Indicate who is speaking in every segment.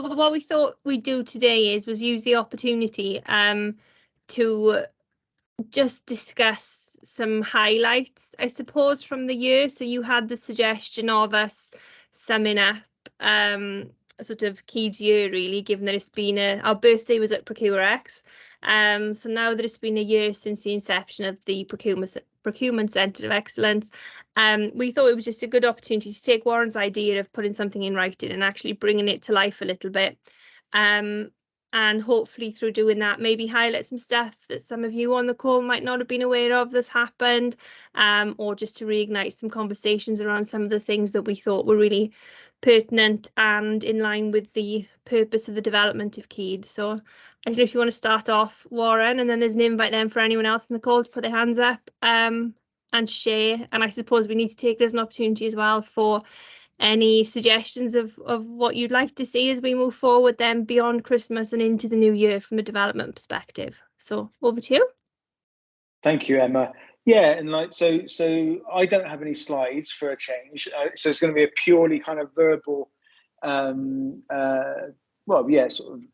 Speaker 1: what we thought we'd do today was use the opportunity to just discuss some highlights, I suppose, from the year. So you had the suggestion of us summing up sort of Keyd's year, really, given that it's been our birthday was at ProcureX. So now that it's been a year since the inception of the Procurement Centre of Excellence, we thought it was just a good opportunity to take Warren's idea of putting something in writing and actually bringing it to life a little bit. And hopefully through doing that, maybe highlight some stuff that some of you on the call might not have been aware of that's happened, or just to reignite some conversations around some of the things that we thought were really pertinent and in line with the purpose of the development of Keyd. So I don't know if you want to start off, Warren, and then there's an invite then for anyone else in the call to put their hands up and share. And I suppose we need to take it as an opportunity as well for any suggestions of what you'd like to see as we move forward then beyond Christmas and into the new year from a development perspective. So over to you.
Speaker 2: Thank you, Emma. Yeah, and so I don't have any slides for a change. So it's going to be a purely kind of verbal, sort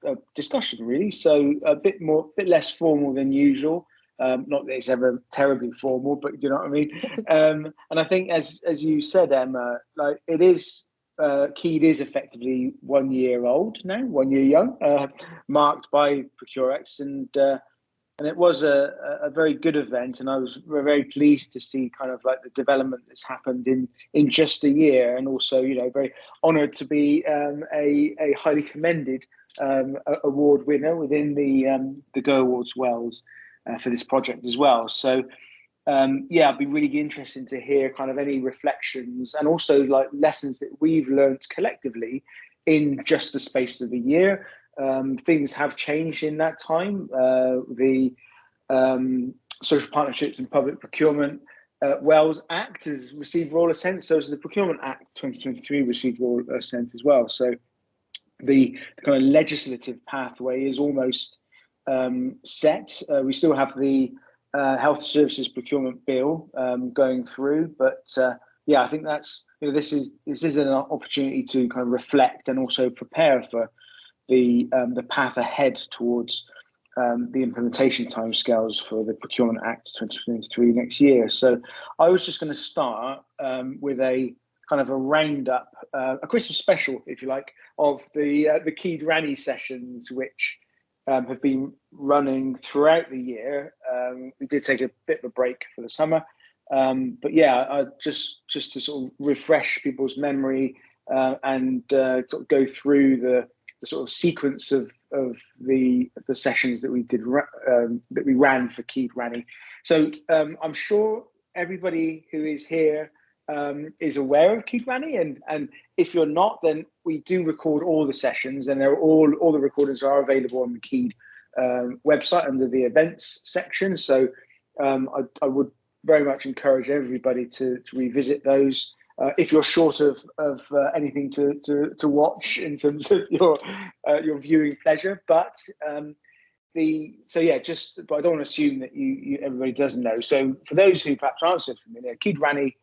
Speaker 2: of discussion really. So a bit less formal than usual. Not that it's ever terribly formal, but you know what I mean. And I think, as you said, Emma, like it is, Keyd is effectively 1 year old now, 1 year young, marked by ProcureX, and it was a very good event, and I was very pleased to see kind of like the development that's happened in just a year, and also very honoured to be a highly commended award winner within the Go Awards Wales. For this project as well. So I'd be really interested to hear kind of any reflections and also like lessons that we've learned collectively in just the space of a year. Things have changed in that time. The Social Partnerships and Public Procurement Wales Act has received royal assent, so has the Procurement Act 2023 received royal assent as well. So the kind of legislative pathway is almost set. We still have the Health Services Procurement Bill going through, but I think that's this is an opportunity to kind of reflect and also prepare for the path ahead towards the implementation timescales for the Procurement Act 2023 next year. So I was just going to start with a kind of a roundup, a Christmas special, if you like, of the Keyd Ranny sessions, which have been running throughout the year. We did take a bit of a break for the summer, but just to sort of refresh people's memory and sort of go through the sort of sequence of the sessions that we did that we ran for Keyd Ranny. So I'm sure everybody who is here is aware of Keyd Ranny, and if you're not, then we do record all the sessions, and they're all the recordings are available on the Keyd website under the events section. So I would very much encourage everybody to revisit those. If you're short of anything to watch in terms of your viewing pleasure, but but I don't want to assume that everybody doesn't know. So for those who perhaps aren't so familiar, Keyd Ranny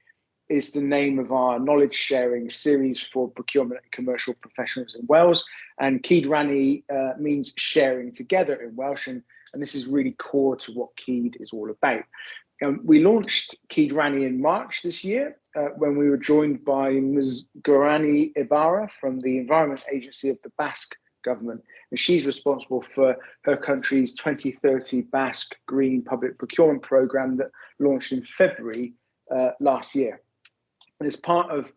Speaker 2: is the name of our knowledge sharing series for procurement and commercial professionals in Wales, and Keyd Ranny means sharing together in Welsh, and this is really core to what Keyd is all about. We launched Keyd Ranny in March this year when we were joined by Ms. Gorani Ibarra from the Environment Agency of the Basque government, and she's responsible for her country's 2030 Basque Green Public Procurement Programme that launched in February last year. And as part of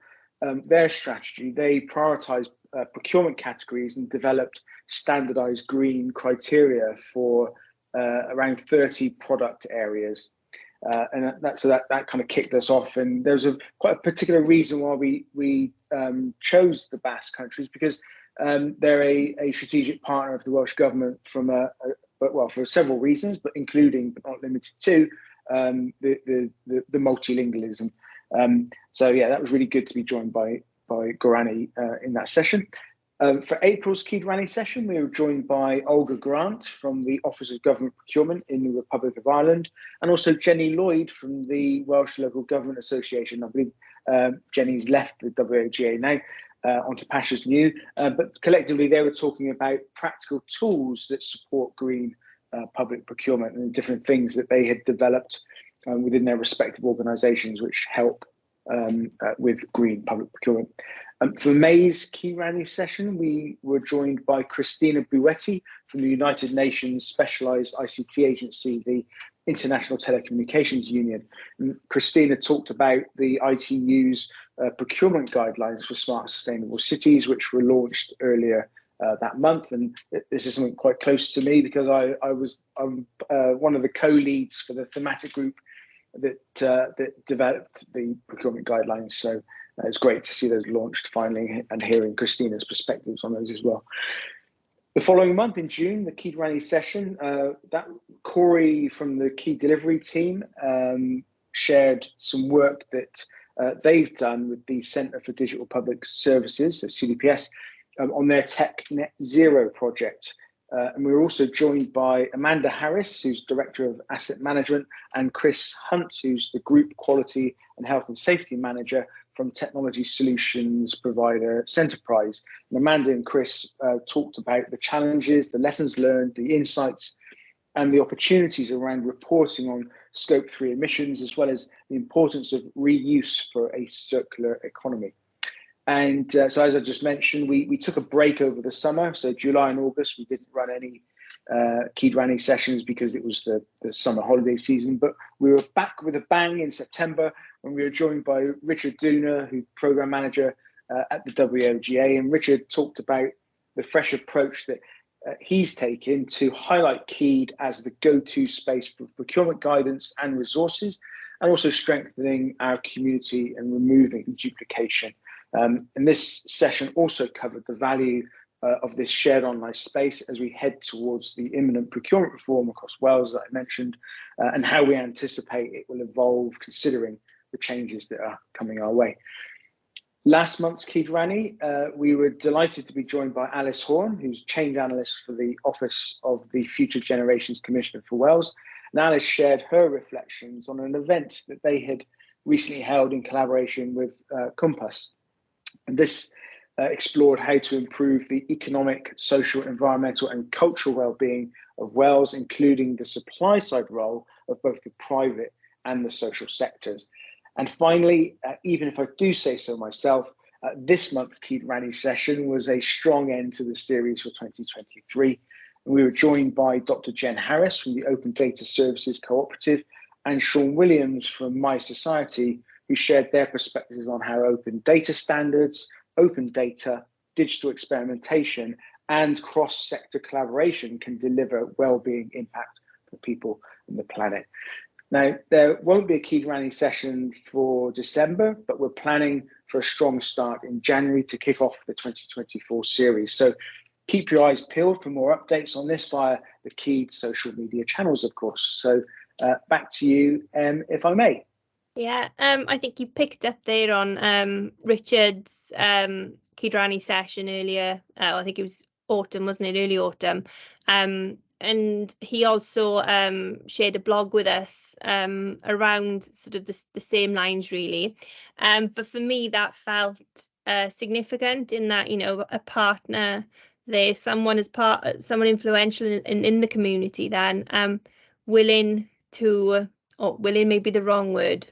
Speaker 2: their strategy, they prioritised procurement categories and developed standardised green criteria for around 30 product areas. And that kind of kicked us off. And there's quite a particular reason why we chose the Basque countries, because they're a strategic partner of the Welsh Government for several reasons, but including, but not limited to, the multilingualism. That was really good to be joined by Gorani in that session. For April's Keyd Ranny session, we were joined by Olga Grant from the Office of Government Procurement in the Republic of Ireland, and also Jenny Lloyd from the Welsh Local Government Association. I believe Jenny's left the WOGA now. onto pastures new. But collectively, they were talking about practical tools that support green public procurement and different things that they had developed within their respective organisations, which help with green public procurement. For May's Key Rally session, we were joined by Christina Buetti from the United Nations Specialised ICT Agency, the International Telecommunications Union. And Christina talked about the ITU's procurement guidelines for smart sustainable cities, which were launched earlier that month. And this is something quite close to me because I'm one of the co-leads for the thematic group that developed the procurement guidelines. So it's great to see those launched finally and hearing Christina's perspectives on those as well. The following month in June, the Key Rally session, that Corey from the Key Delivery team shared some work that they've done with the Centre for Digital Public Services, so CDPS, on their Tech Net Zero project. And we were also joined by Amanda Harris, who's Director of Asset Management, and Chris Hunt, who's the Group Quality and Health and Safety Manager from technology solutions provider Centerprise. And Amanda and Chris talked about the challenges, the lessons learned, the insights, and the opportunities around reporting on Scope 3 emissions, as well as the importance of reuse for a circular economy. And so, as I just mentioned, we took a break over the summer. So July and August, we didn't run any Key Rally sessions because it was the summer holiday season. But we were back with a bang in September when we were joined by Richard Duna, who's Programme Manager at the WOGA. And Richard talked about the fresh approach that he's taken to highlight Keyed as the go-to space for procurement guidance and resources, and also strengthening our community and removing duplication. And this session also covered the value of this shared online space as we head towards the imminent procurement reform across Wales that I mentioned, and how we anticipate it will evolve considering the changes that are coming our way. Last month's Key Rally, we were delighted to be joined by Alice Horn, who's Change Analyst for the Office of the Future Generations Commissioner for Wales. And Alice shared her reflections on an event that they had recently held in collaboration with Compass. And this explored how to improve the economic, social, environmental and cultural well-being of Wales, including the supply side role of both the private and the social sectors. And finally, even if I do say so myself, this month's Key Rally session was a strong end to the series for 2023. And we were joined by Dr. Jen Harris from the Open Data Services Cooperative and Sean Williams from My Society, who shared their perspectives on how open data standards, open data, digital experimentation, and cross-sector collaboration can deliver well-being impact for people and the planet. Now, there won't be a Key Rally session for December, but we're planning for a strong start in January to kick off the 2024 series. So keep your eyes peeled for more updates on this via the Keyed social media channels, of course. So back to you, if I may.
Speaker 1: Yeah, I think you picked up there on Richard's Key Rally session earlier. I think it was autumn, wasn't it? Early autumn. And he also shared a blog with us around sort of the same lines, really. But for me, that felt significant in that, you know, a partner there, someone influential in the community, then willing to, or willing may be the wrong word,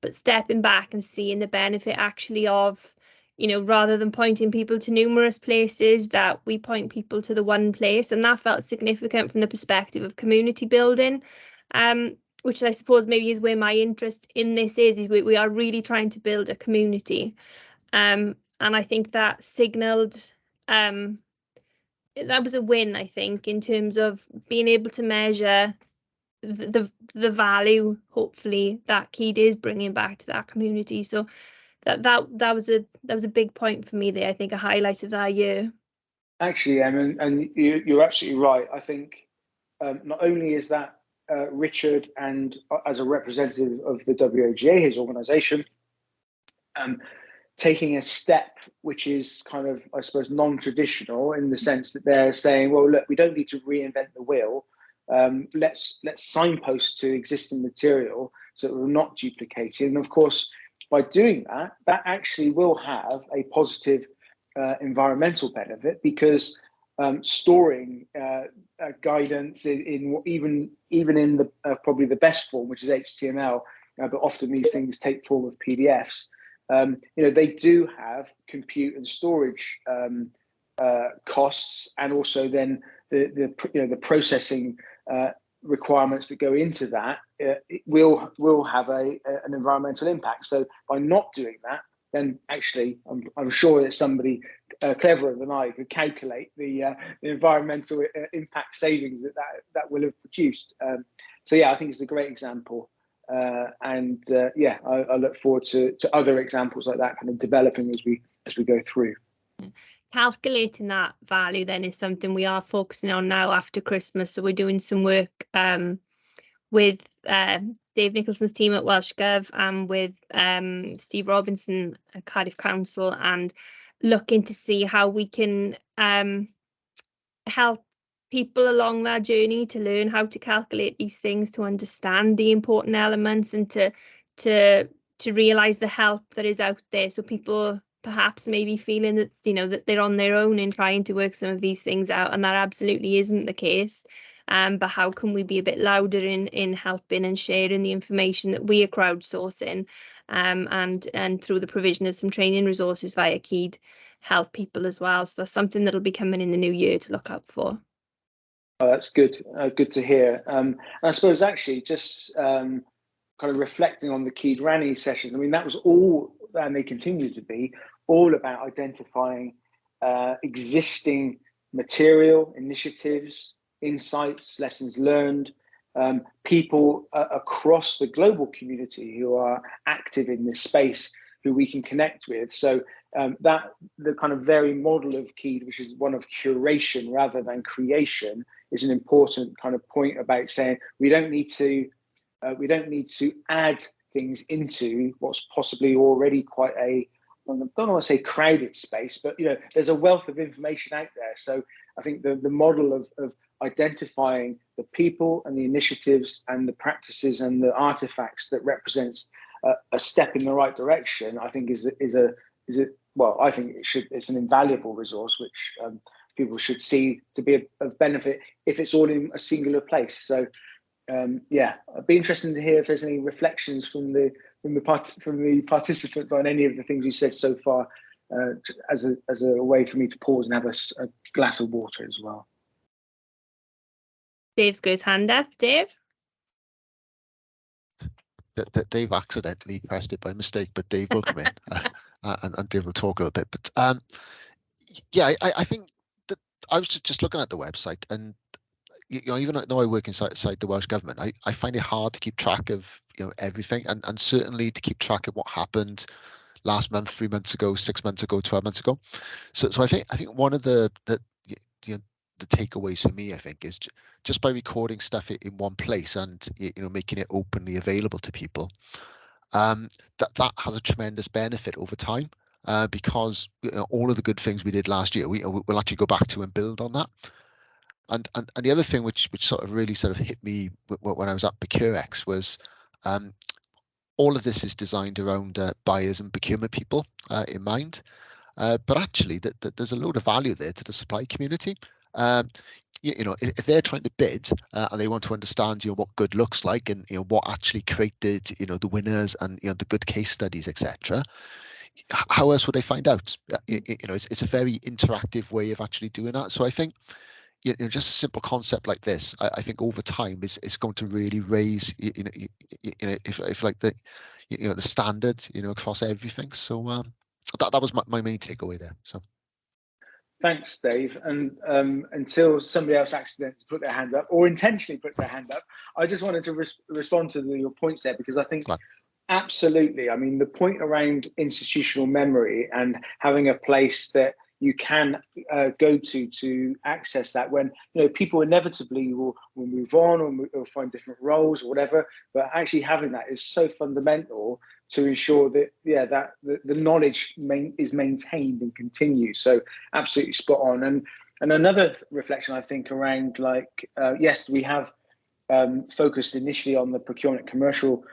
Speaker 1: but stepping back and seeing the benefit actually of, you know, rather than pointing people to numerous places, that we point people to the one place. And that felt significant from the perspective of community building, which I suppose maybe is where my interest in this is we are really trying to build a community. And I think that signalled, that was a win, I think, in terms of being able to measure the value, hopefully, that Keyed is bringing back to that community. So that was a big point for me there. I think a highlight of that year.
Speaker 2: Actually, and you're absolutely right. I think not only is that Richard, and as a representative of the WOGA, his organisation, taking a step which is kind of, I suppose, non-traditional in the sense that they're saying, well, look, we don't need to reinvent the wheel. Let's signpost to existing material so that we're not duplicating. And of course, by doing that, that actually will have a positive environmental benefit, because storing guidance even in the probably the best form, which is HTML, but often these things take form of PDFs. They do have compute and storage costs, and also then the processing requirements that go into that. It will have an environmental impact. So by not doing that, then actually I'm sure that somebody cleverer than I could calculate the environmental impact savings that will have produced. So yeah, I think it's a great example. I look forward to other examples like that kind of developing as we go through.
Speaker 1: Calculating that value then is something we are focusing on now after Christmas. So we're doing some work with Dave Nicholson's team at Welsh Gov and with Steve Robinson at Cardiff Council, and looking to see how we can help people along their journey to learn how to calculate these things, to understand the important elements, and to realise the help that is out there. So people perhaps maybe feeling that that they're on their own in trying to work some of these things out, and that absolutely isn't the case. But how can we be a bit louder in helping and sharing the information that we are crowdsourcing, and through the provision of some training resources via Keed, help people as well. So that's something that'll be coming in the new year to look out for.
Speaker 2: Oh, that's good. Good to hear. And I suppose actually just kind of reflecting on the Keed Rani sessions, I mean, that was all, and they continue to be, all about identifying existing material, initiatives, insights, lessons learned, people across the global community who are active in this space, who we can connect with. So that the kind of very model of Keed, which is one of curation rather than creation, is an important kind of point about saying we don't need to add things into what's possibly already quite I don't want to say crowded space, but there's a wealth of information out there. So I think the model of identifying the people and the initiatives and the practices and the artifacts that represents a step in the right direction, I think I think it's an invaluable resource which people should see to be of benefit if it's all in a singular place. So I'd be interested to hear if there's any reflections from the participants on any of the things you said so far, as a way for me to pause and have a glass of water as well.
Speaker 1: Dave's got his hand up. Dave?
Speaker 3: Dave accidentally pressed it by mistake, but Dave will come in and Dave will talk a little bit. But I think that I was just looking at the website, and even though I work inside the Welsh Government, I find it hard to keep track of everything, and certainly to keep track of what happened last month, 3 months ago, 6 months ago, 12 months ago. So I think one of the takeaways for me, I think, is just by recording stuff in one place and making it openly available to people, that has a tremendous benefit over time, because all of the good things we did last year, we'll actually go back to and build on that. And the other thing which sort of really sort of hit me when I was at Procurex was all of this is designed around buyers and procurement people in mind, but actually there's a load of value there to the supply community. If they're trying to bid and they want to understand what good looks like, and what actually created the winners and the good case studies, etc., how else would they find out? It's a very interactive way of actually doing that. So I think just a simple concept like this, I think over time is going to really raise if like the the standard across everything. So that was my main takeaway there. So
Speaker 2: thanks, Dave. And until somebody else accidentally put their hand up or intentionally puts their hand up, I just wanted to respond to your points there, because I think absolutely, I mean, the point around institutional memory and having a place that you can go to access that when people inevitably will move on or find different roles or whatever, but actually having that is so fundamental to ensure that that the knowledge is maintained and continues. So absolutely spot on. And another reflection, I think, around yes, we have focused initially on the procurement commercial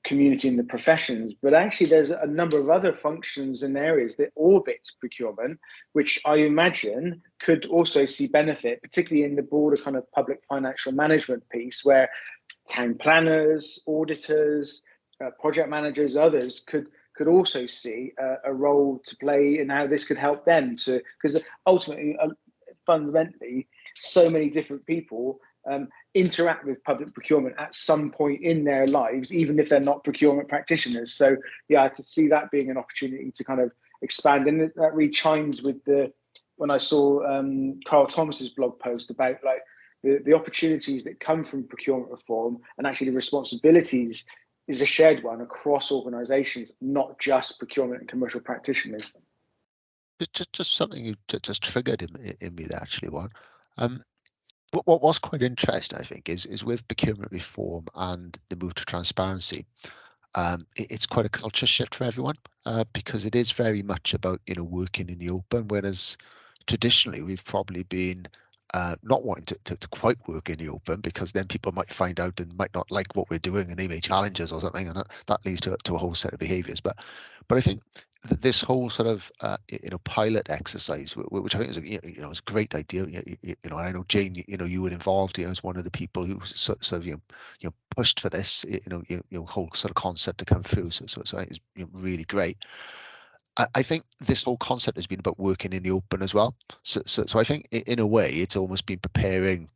Speaker 2: community in the professions, but actually there's a number of other functions and areas that orbit procurement, which I imagine could also see benefit, particularly in the broader kind of public financial management piece, where town planners, auditors, project managers, others could also see a role to play in how this could help them to, because ultimately, fundamentally, so many different people interact with public procurement at some point in their lives, even if they're not procurement practitioners. So yeah, I could see that being an opportunity to kind of expand, and that really chimed with when I saw Carl Thomas's blog post about like the opportunities that come from procurement reform, and actually the responsibilities is a shared one across organisations, not just procurement and commercial practitioners.
Speaker 3: Just something you just triggered in me there, actually, one. What was quite interesting, I think, is with procurement reform and the move to transparency, it's quite a culture shift for everyone, because it is very much about working in the open, whereas traditionally we've probably been not wanting to quite work in the open, because then people might find out and might not like what we're doing, and they may challenge us or something, and that leads to a whole set of behaviours. But I think this whole sort of pilot exercise, which I think is is a great idea. And I know Jane, you were involved as one of the people who sort of pushed for this whole sort of concept to come through. So I think it's really great. I think this whole concept has been about working in the open as well. So I think in a way it's almost been preparing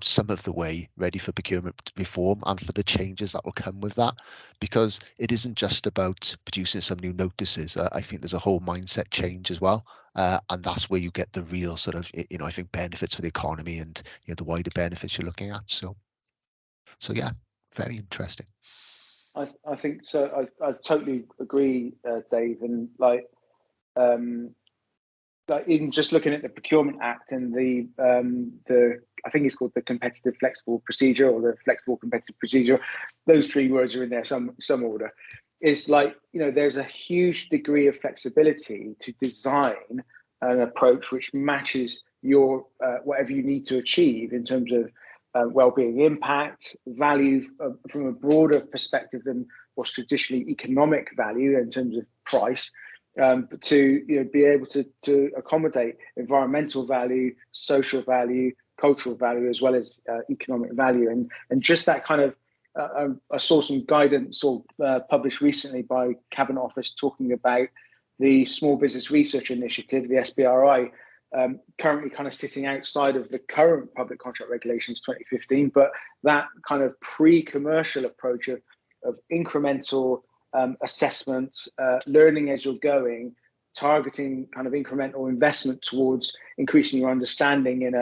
Speaker 3: some of the way ready for procurement reform and for the changes that will come with that, because it isn't just about producing some new notices. I think there's a whole mindset change as well, and that's where you get the real sort of I think benefits for the economy and the wider benefits you're looking at. So yeah, very interesting.
Speaker 2: I think so. I totally agree, Dave, and like even just looking at the Procurement Act and the I think it's called the Competitive Flexible Procedure, or the Flexible Competitive Procedure. Those three words are in there some order. It's like there's a huge degree of flexibility to design an approach which matches your whatever you need to achieve in terms of well-being, impact, value from a broader perspective than what's traditionally economic value in terms of price. But to be able to accommodate environmental value, social value, cultural value, as well as economic value, and just that kind of I saw some guidance published recently by Cabinet Office talking about the Small Business Research Initiative, the SBRI, currently kind of sitting outside of the current public contract regulations 2015, but that kind of pre-commercial approach of incremental assessment, learning as you're going, targeting kind of incremental investment towards increasing your understanding in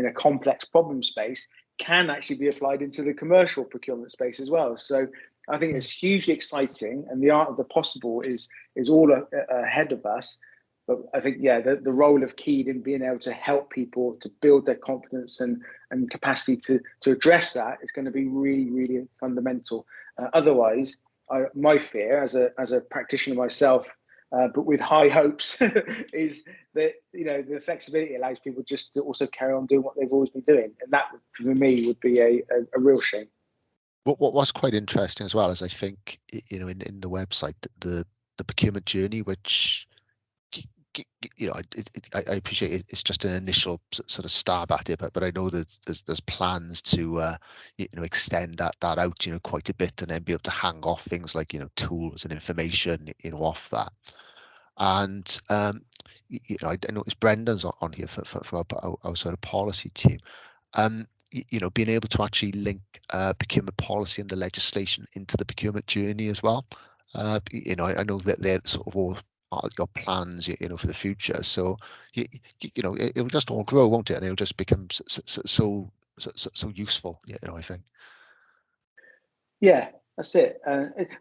Speaker 2: a complex problem space, can actually be applied into the commercial procurement space as well. So I think it's hugely exciting, and the art of the possible is all ahead of us. But I think, yeah, the role of KEED in being able to help people to build their confidence and capacity to address that is going to be really, really fundamental. Otherwise, my fear as a practitioner myself, but with high hopes, is that the flexibility allows people just to also carry on doing what they've always been doing, and that for me would be a real shame.
Speaker 3: What was quite interesting as well is, I think in the website, the procurement journey, which I appreciate it's just an initial sort of stab at it, but I know that there's plans to extend that out quite a bit, and then be able to hang off things like tools and information off that. And I noticed Brendan's on here from our sort of policy team. Being able to actually link procurement policy and the legislation into the procurement journey as well. I know that they're sort of all part of your plans, for the future. So it will just all grow, won't it? And it'll just become so useful. I think.
Speaker 2: Yeah, that's it.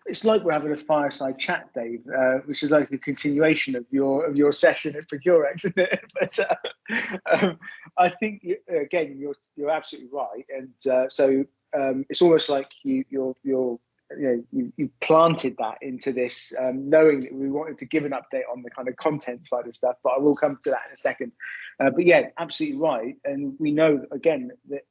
Speaker 2: It's like we're having a fireside chat, Dave, which is like a continuation of your session at Procurex, isn't it? But I think again, you're absolutely right, and so it's almost like you planted that into this, knowing that we wanted to give an update on the kind of content side of stuff. But I will come to that in a second. But yeah, absolutely right, and we know again that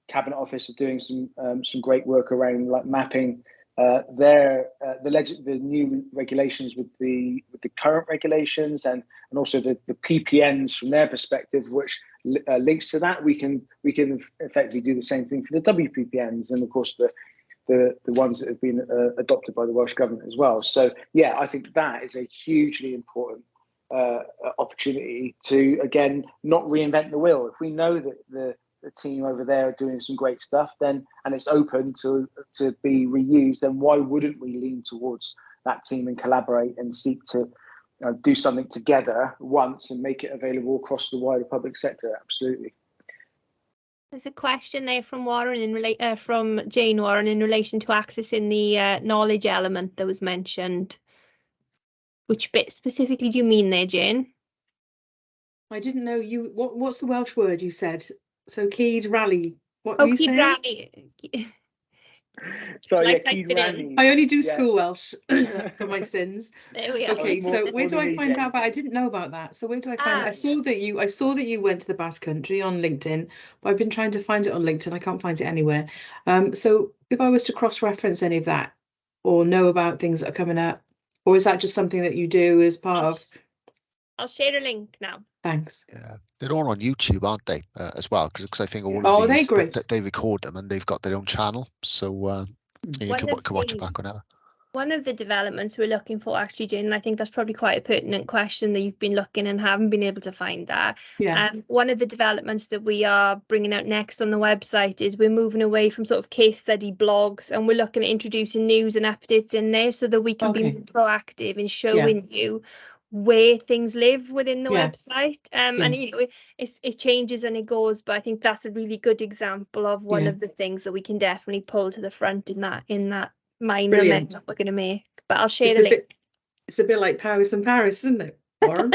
Speaker 2: Cabinet Office are doing some great work around like mapping the new regulations with the current regulations and also the PPNs from their perspective, which links to that, we can effectively do the same thing for the WPPNs and of course the ones that have been adopted by the Welsh Government as well. So yeah, I think that is a hugely important opportunity to, again, not reinvent the wheel. If we know that the team over there are doing some great stuff, then, and it's open to be reused, then why wouldn't we lean towards that team and collaborate and seek to do something together once and make it available across the wider public sector? Absolutely.
Speaker 1: There's a question there from Warren from Jane Warren in relation to accessing the knowledge element that was mentioned. Which bit specifically do you mean there, Jane?
Speaker 4: I didn't know you. What's the Welsh word you said? So Cyd Rally. What
Speaker 1: Oh,
Speaker 4: were you
Speaker 1: Cyd
Speaker 4: saying?
Speaker 1: Rally.
Speaker 2: Sorry, yeah, Cyd Rally.
Speaker 4: I only do school Welsh for my sins.
Speaker 1: There we are.
Speaker 4: Okay, so where do I find
Speaker 2: Jane.
Speaker 4: out about? I didn't know about that. So where do I find it? I saw that you went to the Basque Country on LinkedIn, but I've been trying to find it on LinkedIn. I can't find it anywhere. So if I was to cross-reference any of that or know about things that are coming up, or is that just something that you do as part of?
Speaker 1: I'll share a link now.
Speaker 4: Thanks.
Speaker 3: Yeah, they're all on YouTube, aren't they, as well? Because I think all of these, they record them and they've got their own channel. So you can watch it back whenever.
Speaker 1: One of the developments we're looking for, actually, Jane, and I think that's probably quite a pertinent question that you've been looking and haven't been able to find that.
Speaker 4: Yeah.
Speaker 1: One of the developments that we are bringing out next on the website is we're moving away from sort of case study blogs, and we're looking at introducing news and updates in there so that we can be more proactive in showing you where things live within the website. And you know, it changes and it goes, but I think that's a really good example of one of the things that we can definitely pull to the front in that minor amendment we're going to make. But I'll share the link.
Speaker 4: It's a bit like Paris and Paris, isn't it, Warren?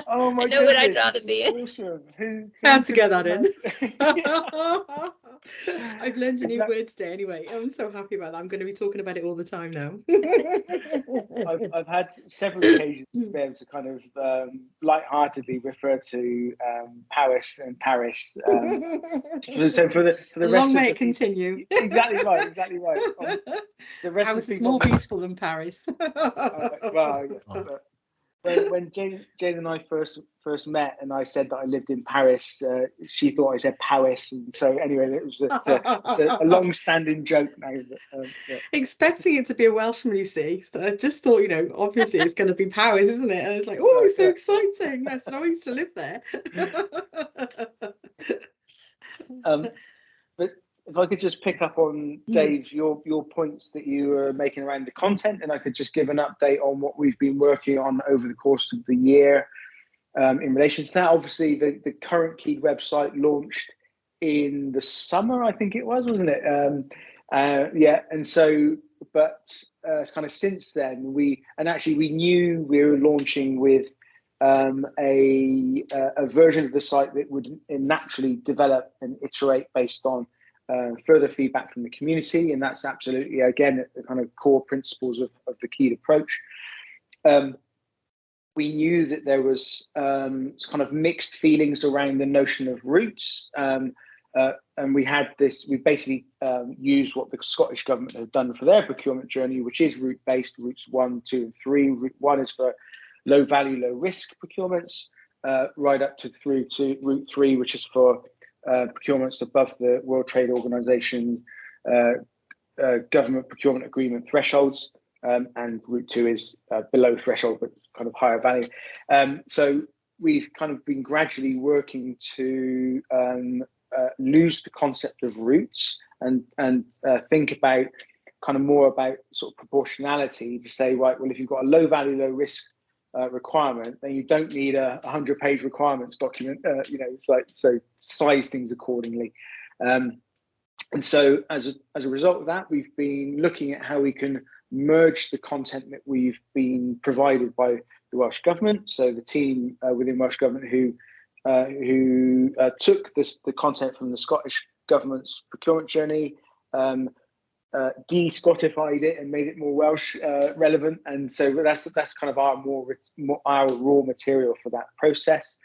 Speaker 2: Oh my
Speaker 1: goodness, where I'd rather be.
Speaker 2: Awesome. Who
Speaker 4: had to get that in. I've learned a new word today anyway. I'm so happy about that. I'm going to be talking about it all the time now.
Speaker 2: I've had several occasions to be able to kind of lightheartedly refer to Paris and Paris. So for the rest
Speaker 4: long may
Speaker 2: of
Speaker 4: it continue.
Speaker 2: Exactly right. The rest
Speaker 4: Paris
Speaker 2: of
Speaker 4: is more beautiful than Paris.
Speaker 2: When Jane and I first met, and I said that I lived in Paris, she thought I said Paris, and so anyway, it was a long-standing joke now.
Speaker 4: Expecting it to be a Welshman, you see, so I just thought, obviously it's going to be Paris, isn't it? And I was like, oh, it's so exciting! I said, I used to live there.
Speaker 2: But if I could just pick up on, Dave, your points that you were making around the content, and I could just give an update on what we've been working on over the course of the year in relation to that. Obviously, the current Cyd website launched in the summer, I think it was, wasn't it? And so, but kind of since then, we knew we were launching with a version of the site that would naturally develop and iterate based on further feedback from the community, and that's absolutely, again, the kind of core principles of the Cyd approach. We knew that there was kind of mixed feelings around the notion of routes, and we basically used what the Scottish Government had done for their procurement journey, which is route-based, routes 1, 2, and 3. Route 1 is for low value, low risk procurements, right up through to route 3, which is for procurements above the World Trade Organization government procurement agreement thresholds, and route 2 is below threshold but kind of higher value. So we've kind of been gradually working to lose the concept of routes and think about kind of more about sort of proportionality, to say, right, well, if you've got a low value, low risk requirement, then you don't need a 100-page requirements document. It's like, so size things accordingly. And so as a result of that, we've been looking at how we can merge the content that we've been provided by the Welsh Government. So the team within Welsh Government who took the content from the Scottish Government's procurement journey, de-Scotified it and made it more Welsh relevant, and so that's kind of our raw material for that process.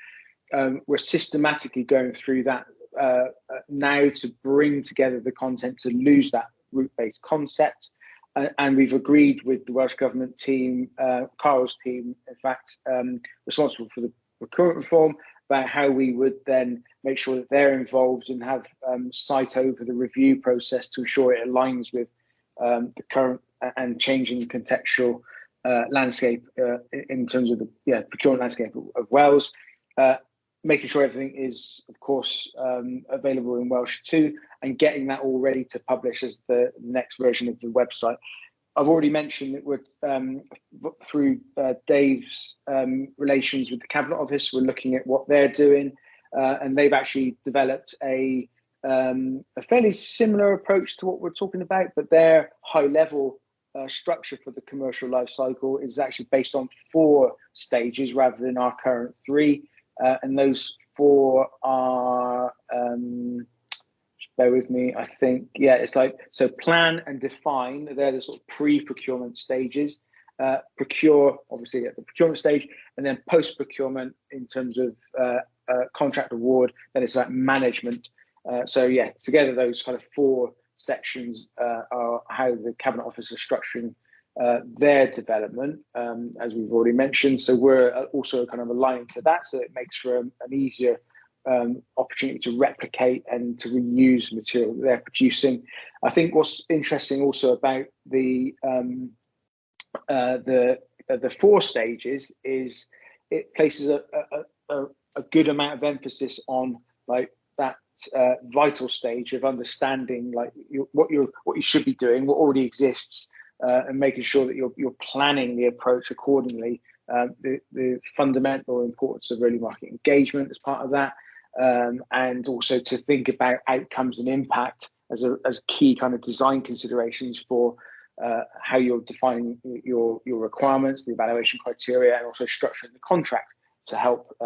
Speaker 2: We're systematically going through that now to bring together the content to lose that route-based concept. And we've agreed with the Welsh Government team, Carl's team, in fact, responsible for the procurement reform, about how we would then make sure that they're involved and have sight over the review process to ensure it aligns with the current and changing contextual landscape in terms of the procurement landscape of Wales. Making sure everything is, of course, available in Welsh too, and getting that all ready to publish as the next version of the website. I've already mentioned that we're through Dave's relations with the Cabinet Office, we're looking at what they're doing, and they've actually developed a fairly similar approach to what we're talking about, but their high-level structure for the commercial life cycle is actually based on 4 stages rather than our current 3. And those 4 are, bear with me, I think, it's like, so plan and define, they're the sort of pre-procurement stages. Procure, obviously at the procurement stage, and then post-procurement in terms of contract award, then it's about management. Together those kind of 4 sections are how the Cabinet Office is structuring their development, as we've already mentioned. So we're also kind of aligned to that, so it makes for an easier opportunity to replicate and to reuse material that they're producing. I think what's interesting also about the 4 stages is it places a good amount of emphasis on like that vital stage of understanding like what you should be doing, what already exists. And making sure that you're planning the approach accordingly. The fundamental importance of early market engagement as part of that, and also to think about outcomes and impact as key kind of design considerations for how you're defining your requirements, the evaluation criteria, and also structuring the contract to help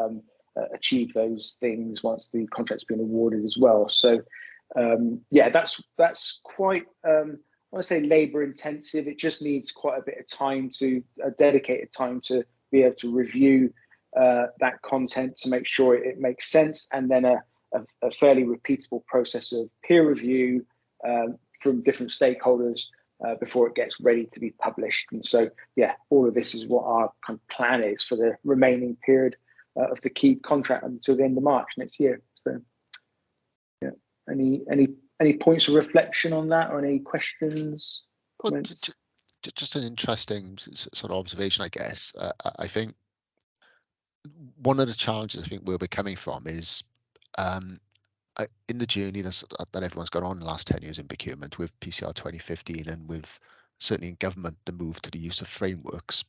Speaker 2: achieve those things once the contract's been awarded as well. So that's quite. I want to say labour intensive. It just needs quite a bit of time dedicated time to be able to review that content to make sure it makes sense, and then a fairly repeatable process of peer review from different stakeholders before it gets ready to be published. And so, all of this is what our kind of plan is for the remaining period of the key contract until the end of March next year. So, any points of reflection on that, or any questions?
Speaker 3: Well, just an interesting sort of observation, I guess. I think one of the challenges I think where we're coming from is in the journey that everyone's gone on in the last 10 years in procurement with PCR 2015, and with certainly in government the move to the use of frameworks.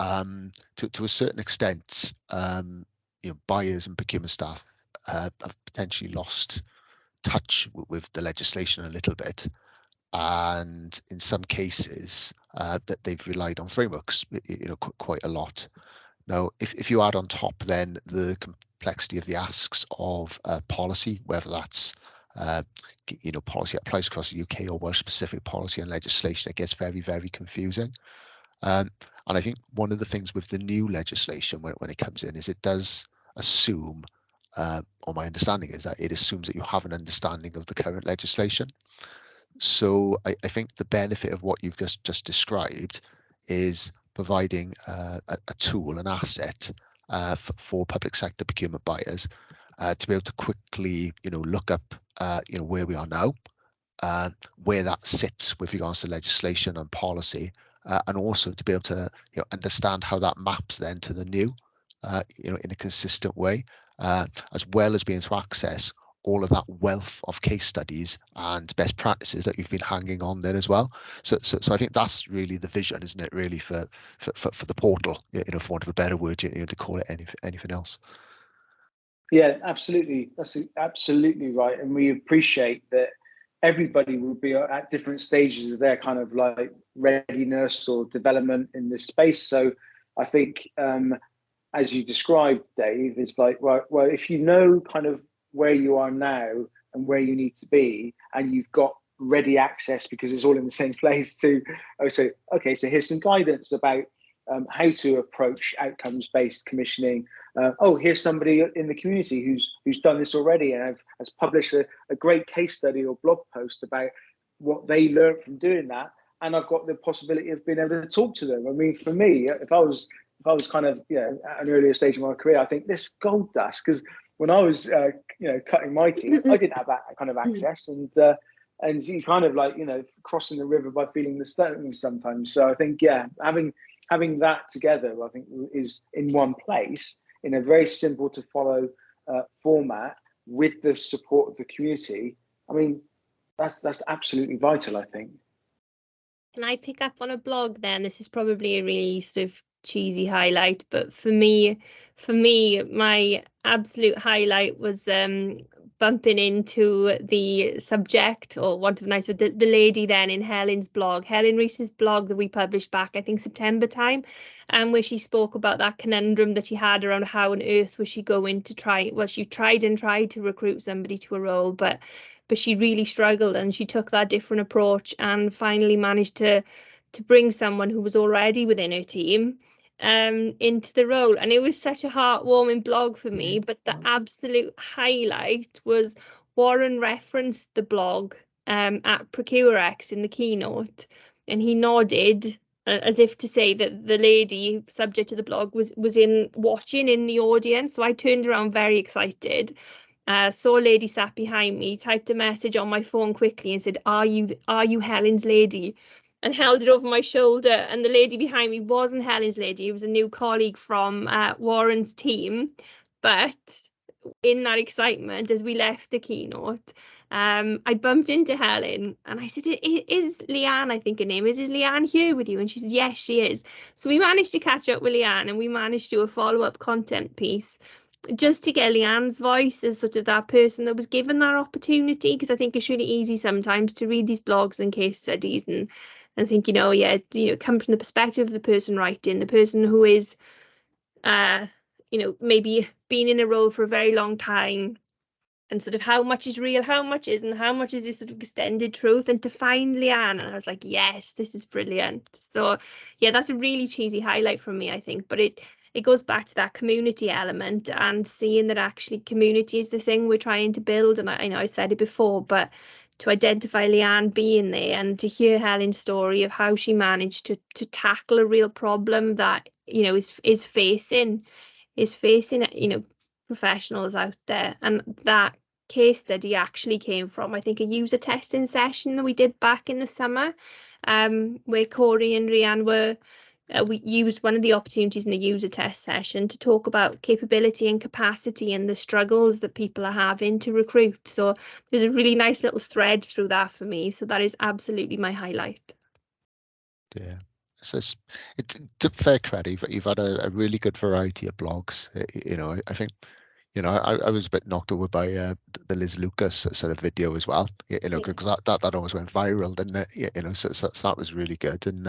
Speaker 3: To a certain extent, buyers and procurement staff have potentially lost touch with the legislation a little bit, and in some cases that they've relied on frameworks quite a lot. Now if you add on top then the complexity of the asks of policy, whether that's policy that applies across the UK or Welsh specific policy and legislation, it gets very, very confusing. And I think one of the things with the new legislation when it comes in is it does assume, or my understanding is that it assumes that you have an understanding of the current legislation. So I think the benefit of what you've just described is providing a tool, an asset for public sector procurement buyers to be able to quickly look up where we are now, where that sits with regards to legislation and policy, and also to be able to understand how that maps then to the new in a consistent way, as well as being able to access all of that wealth of case studies and best practices that you've been hanging on there as well. So I think that's really the vision, isn't it, really, for the portal, for want of a better word, to call it anything else.
Speaker 2: Yeah, absolutely. That's absolutely right. And we appreciate that everybody will be at different stages of their kind of like readiness or development in this space. So I think, as you described, Dave, it's like, well, if you know kind of where you are now and where you need to be, and you've got ready access because it's all in the same place to say, okay, so here's some guidance about how to approach outcomes-based commissioning. Here's somebody in the community who's done this already and has published a great case study or blog post about what they learned from doing that, and I've got the possibility of being able to talk to them. I mean, for me, if I was kind of, you know, at an earlier stage of my career, I think this gold dust, because when I was you know, cutting my teeth, I didn't have that kind of access, and you kind of like, you know, crossing the river by feeling the stones sometimes. So I think, yeah, having that together, I think, is in one place in a very simple to follow format with the support of the community. I mean, that's absolutely vital, I think.
Speaker 1: Can I pick up on a blog then? This is probably a really sort of cheesy highlight, but for me, my absolute highlight was bumping into the subject, or want of nice, the lady then in Helen's blog, Helen Reese's blog that we published back, I think September time, where she spoke about that conundrum that she had around how on earth was she going to try, well, she tried to recruit somebody to a role, but she really struggled, and she took that different approach and finally managed to bring someone who was already within her team into the role. And it was such a heartwarming blog for me. But the absolute highlight was Warren referenced the blog at ProcureX in the keynote, and he nodded as if to say that the lady subject to the blog was watching in the audience. So I turned around very excited. Saw a lady sat behind me, typed a message on my phone quickly and said, are you Helen's lady? And held it over my shoulder. And the lady behind me wasn't Helen's lady. It was a new colleague from Warren's team. But in that excitement, as we left the keynote, I bumped into Helen and I said, is Leanne, I think her name is Leanne here with you? And she said, yes, she is. So we managed to catch up with Leanne, and we managed to do a follow-up content piece just to get Leanne's voice as sort of that person that was given that opportunity, because I think it's really easy sometimes to read these blogs and case studies and think, you know, yeah, you know, come from the perspective of the person writing, the person who is, you know, maybe been in a role for a very long time, and sort of how much is real, how much isn't, how much is this sort of extended truth. And to find Leanne, and I was like, yes, this is brilliant. So yeah, that's a really cheesy highlight from me, I think, but it goes back to that community element and seeing that actually community is the thing we're trying to build. And I know I said it before, but to identify Leanne being there and to hear Helen's story of how she managed to tackle a real problem that, you know, is facing, you know, professionals out there. And that case study actually came from, I think, a user testing session that we did back in the summer, where Corey and Rianne were, we used one of the opportunities in the user test session to talk about capability and capacity and the struggles that people are having to recruit. So there's a really nice little thread through that for me. So that is absolutely my highlight.
Speaker 3: Yeah. So it's to fair credit, you've had a really good variety of blogs. You know, I think, you know, I was a bit knocked over by the Liz Lucas sort of video as well. You know, because that almost went viral, didn't it? You know, so that was really good. And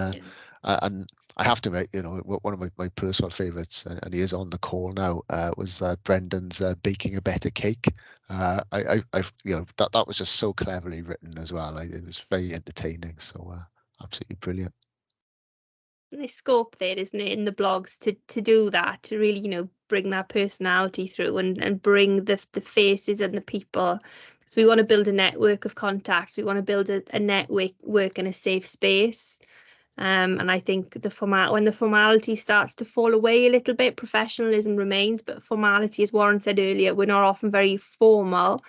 Speaker 3: I have to admit, you know, one of my personal favourites, and he is on the call now, was Brendan's baking a better cake. I you know, that was just so cleverly written as well. It was very entertaining. So absolutely brilliant.
Speaker 1: There's scope there, isn't it, in the blogs to do that, to really, you know, bring that personality through and bring the faces and the people, because we want to build a network of contacts. We want to build a network in a safe space. And I think when the formality starts to fall away a little bit, professionalism remains, but formality, as Warren said earlier, we're not often very formal.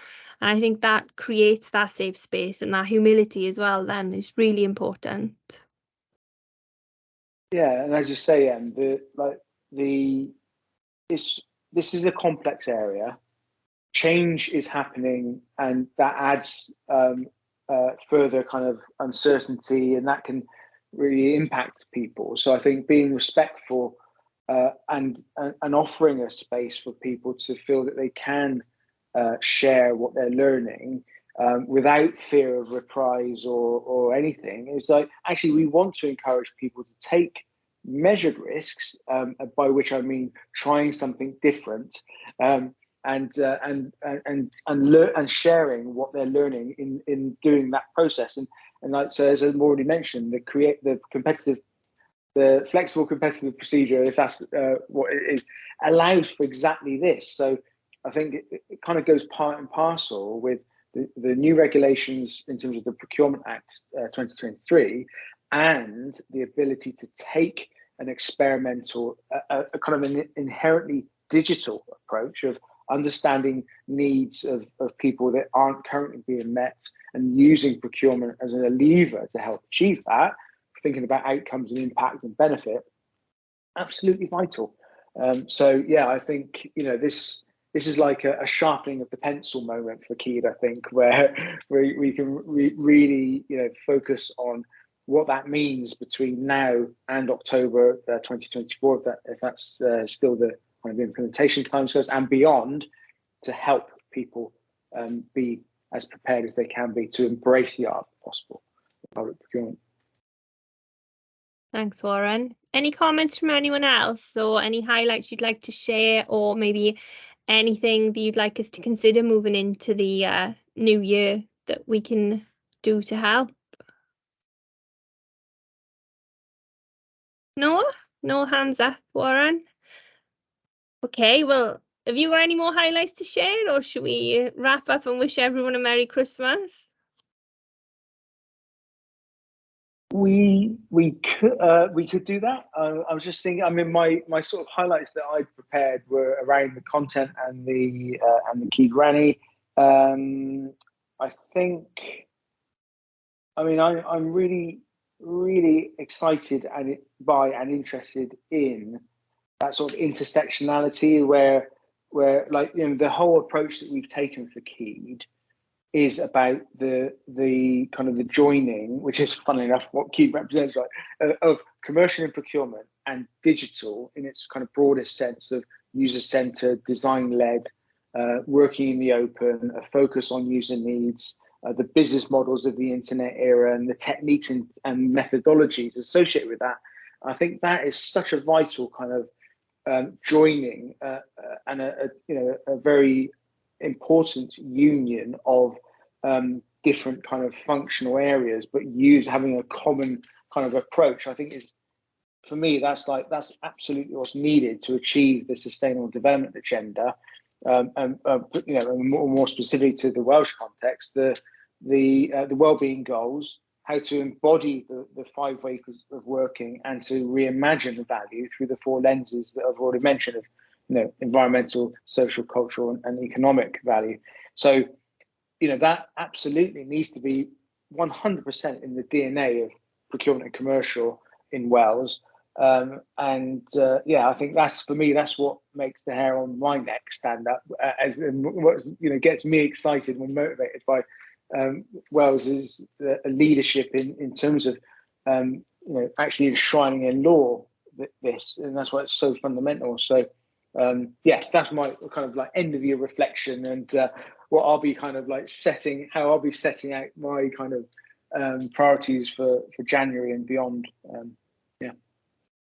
Speaker 1: And I think that creates that safe space, and that humility as well then is really important.
Speaker 2: Yeah, and as you say, this is a complex area. Change is happening, and that adds further kind of uncertainty, and that can really impact people. So I think being respectful and offering a space for people to feel that they can share what they're learning without fear of reprise or anything. It's like, actually, we want to encourage people to take measured risks, by which I mean trying something different, and sharing what they're learning in doing that process. And like, so as I've already mentioned, the flexible competitive procedure, if that's what it is, allows for exactly this. So I think it kind of goes part and parcel with the new regulations in terms of the Procurement Act 2023, and the ability to take an experimental, a kind of an inherently digital approach of understanding needs of people that aren't currently being met, and using procurement as a lever to help achieve that, thinking about outcomes and impact and benefit, absolutely vital. So yeah, I think, you know, this is like a sharpening of the pencil moment for Keed, I think, where we can really, you know, focus on what that means between now and October 2024, if that's still the kind of implementation timescales, and beyond, to help people be as prepared as they can be to embrace the art of possible public procurement.
Speaker 1: Thanks, Warren. Any comments from anyone else, or any highlights you'd like to share, or maybe anything that you'd like us to consider moving into the new year that we can do to help? No hands up, Warren. Okay, well, have you got any more highlights to share, or should we wrap up and wish everyone a Merry Christmas?
Speaker 2: We could do that. I was just thinking. I mean, my sort of highlights that I prepared were around the content and the key granny. I think. I mean, I'm really excited by and interested in that sort of intersectionality where like, you know, the whole approach that we've taken for Keed is about the kind of the joining, which is, funnily enough, what Keed represents, right, of commercial and procurement and digital in its kind of broadest sense of user-centered, design-led, working in the open, a focus on user needs, the business models of the internet era, and the techniques and methodologies associated with that. I think that is such a vital kind of joining and a very important union of different kind of functional areas, but having a common kind of approach. I think is, for me, that's absolutely what's needed to achieve the Sustainable Development Agenda, and you know, more specifically to the Welsh context, the wellbeing goals, how to embody the 5 ways of working, and to reimagine the value through the 4 lenses that I've already mentioned of, you know, environmental, social, cultural, and economic value. So, you know, that absolutely needs to be 100% in the DNA of procurement and commercial in Wales. Yeah, I think for me, that's what makes the hair on my neck stand up, what, you know, gets me excited and motivated by Wales is a leadership in terms of you know, actually enshrining in law this, and that's why it's so fundamental. So yes, that's my kind of like end of year reflection, and what I'll be kind of like how I'll be setting out my kind of priorities for January and beyond. Yeah.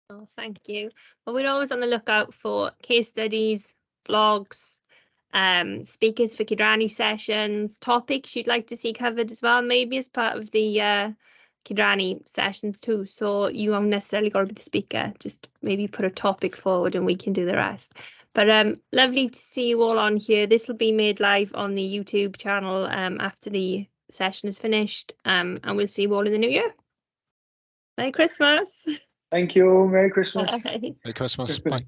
Speaker 1: Oh, thank you. Well, we're always on the lookout for case studies, vlogs, speakers for Kidrani sessions, topics you'd like to see covered as well, maybe as part of the Kidrani sessions too. So you don't necessarily got to be the speaker, just maybe put a topic forward and we can do the rest. But lovely to see you all on here. This will be made live on the YouTube channel after the session is finished, and we'll see you all in the new year. Merry Christmas.
Speaker 2: Thank you. Merry Christmas.
Speaker 3: Merry Christmas. Bye.